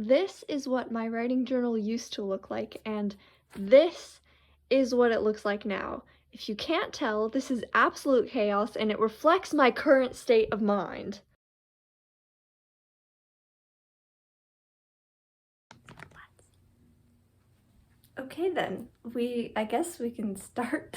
This is what my writing journal used to look like, and this is what it looks like now. If you can't tell, this is absolute chaos, and it reflects my current state of mind. Okay then, I guess we can start.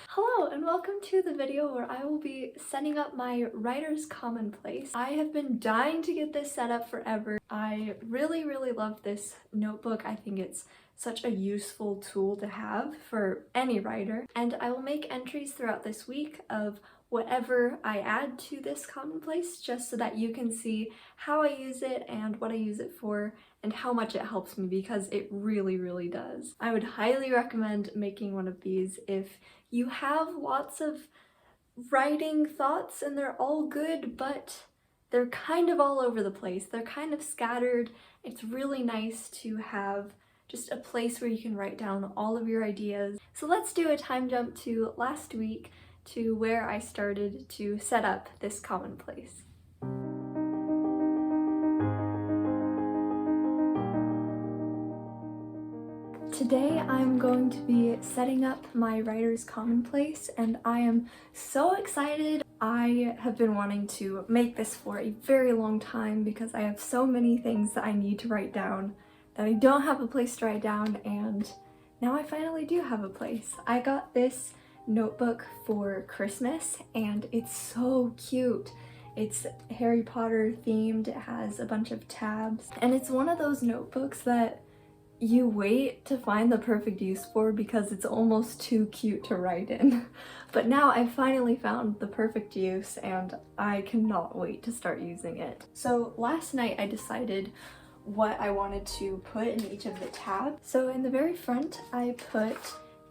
Hello and welcome to the video where I will be setting up my writer's commonplace. I have been dying to get this set up forever. I really love this notebook. I think it's such a useful tool to have for any writer, and I will make entries throughout this week of whatever I add to this commonplace, just so that you can see how I use it and what I use it for and how much it helps me, because it really does. I would highly recommend making one of these if you have lots of writing thoughts and they're all good, but they're kind of all over the place. They're kind of scattered. It's really nice to have just a place where you can write down all of your ideas. So let's do a time jump to last week to where I started to set up this commonplace. Today I'm going to be setting up my writer's commonplace, and I am so excited. I have been wanting to make this for a very long time because I have so many things that I need to write down that I don't have a place to write down, and now I finally do have a place. I got this notebook for Christmas and it's so cute. It's Harry Potter themed, it has a bunch of tabs, and it's one of those notebooks that you wait to find the perfect use for because it's almost too cute to write in. But now I finally found the perfect use and I cannot wait to start using it. So last night I decided what I wanted to put in each of the tabs. So in the very front I put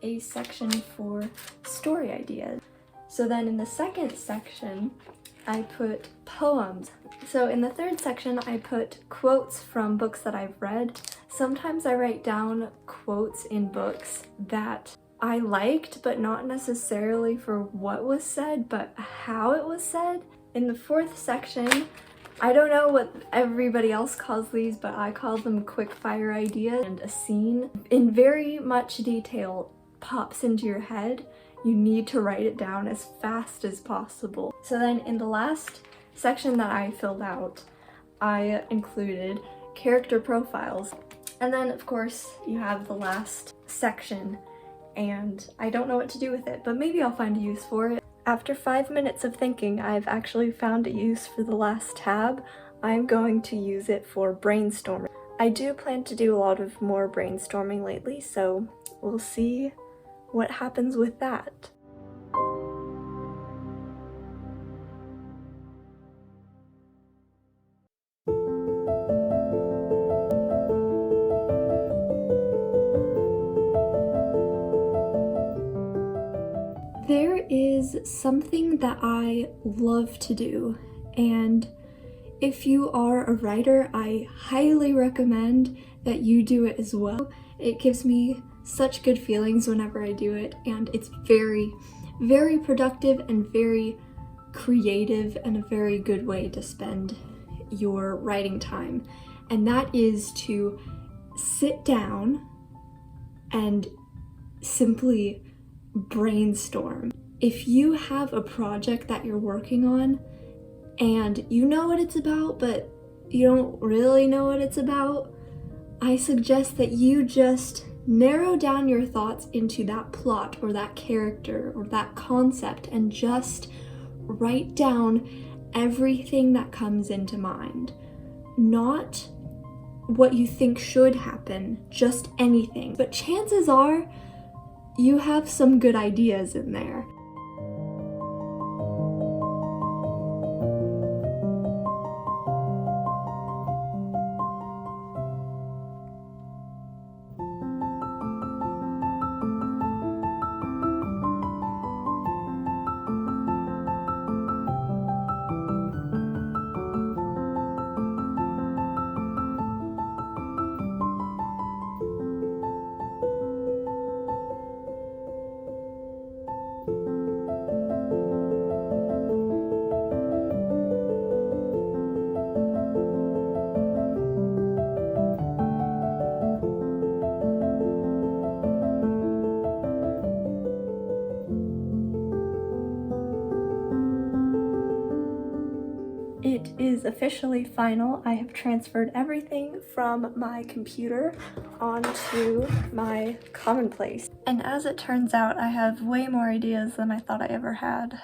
a section for story ideas. So then in the second section I put poems. So in the third section I put quotes from books that I've read. Sometimes I write down quotes in books that I liked, but not necessarily for what was said, but how it was said. In the fourth section, I don't know what everybody else calls these, but I call them quickfire ideas, and a scene in very much detail pops into your head. You need to write it down as fast as possible. So then in the last section that I filled out, I included character profiles. And then of course you have the last section, and I don't know what to do with it, but maybe I'll find a use for it. After 5 minutes of thinking, I've actually found a use for the last tab. I'm going to use it for brainstorming. I do plan to do a lot of more brainstorming lately, so we'll see what happens with that. There is something that I love to do, and if you are a writer, I highly recommend that you do it as well. It gives me such good feelings whenever I do it, and it's very productive and very creative and a very good way to spend your writing time. And that is to sit down and simply brainstorm. If you have a project that you're working on and you know what it's about, but you don't really know what it's about, I suggest that you just narrow down your thoughts into that plot or that character or that concept and just write down everything that comes into mind. Not what you think should happen, just anything. But chances are you have some good ideas in there. is officially final. I have transferred everything from my computer onto my commonplace. And as it turns out, I have way more ideas than I thought I ever had.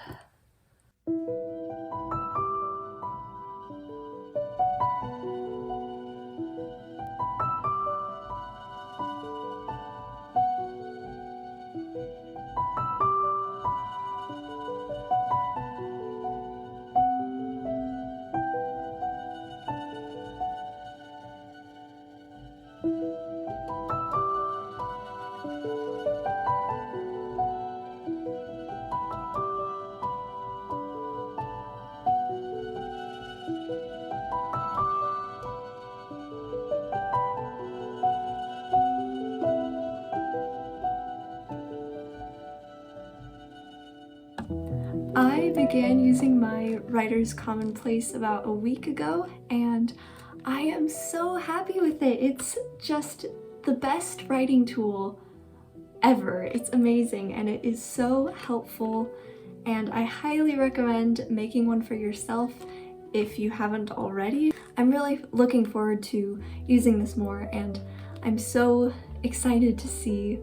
I began using my writer's commonplace about a week ago, and I am so happy with it. It's just the best writing tool ever. It's amazing and it is so helpful, and I highly recommend making one for yourself if you haven't already. I'm really looking forward to using this more, and I'm so excited to see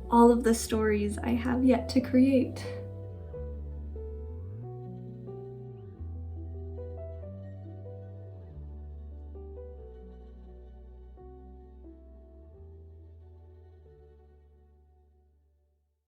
all of the stories I have yet to create.